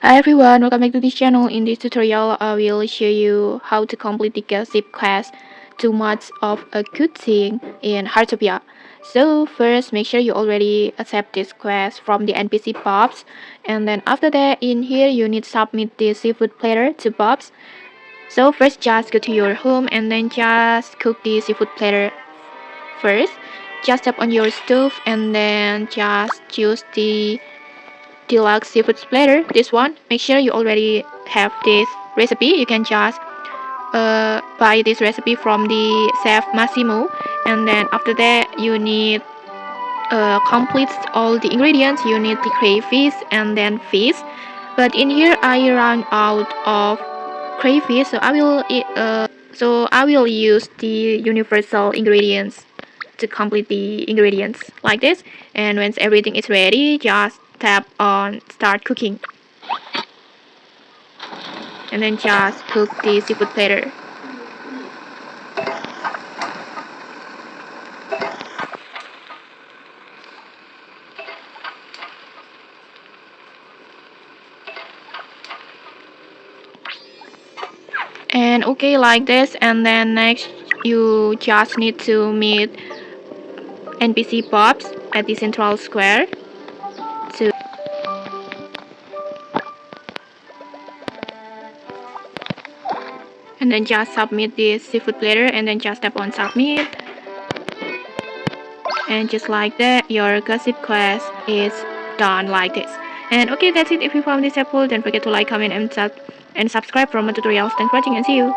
Hi everyone, welcome back to this channel. In this tutorial, I will show you how to complete the gossip quest 2 months of a good thing in Heartopia. So first, make sure you already accept this quest from the NPC Bobs, and then after that, in here you need to submit the seafood platter to Bobs. So first, just go to your home and then just cook the seafood platter first. Just tap on your stove and then just choose the deluxe seafood splatter, this one. Make sure you already have this recipe. You can just buy this recipe from the chef Massimo, and then after that you need complete all the ingredients. You need the crayfish and then fish, but in here I run out of crayfish, so I will use the universal ingredients to complete the ingredients like this. And once everything is ready, just tap on start cooking and then just cook the seafood platter. And okay, like this. And then next you just need to meet NPC Bobs at the central square to and then just submit this seafood platter and then just tap on submit. And just like that, your gossip quest is done like this. And okay, that's it. If you found this helpful, don't forget to like, comment, and subscribe for more tutorials. Thanks for watching and see you.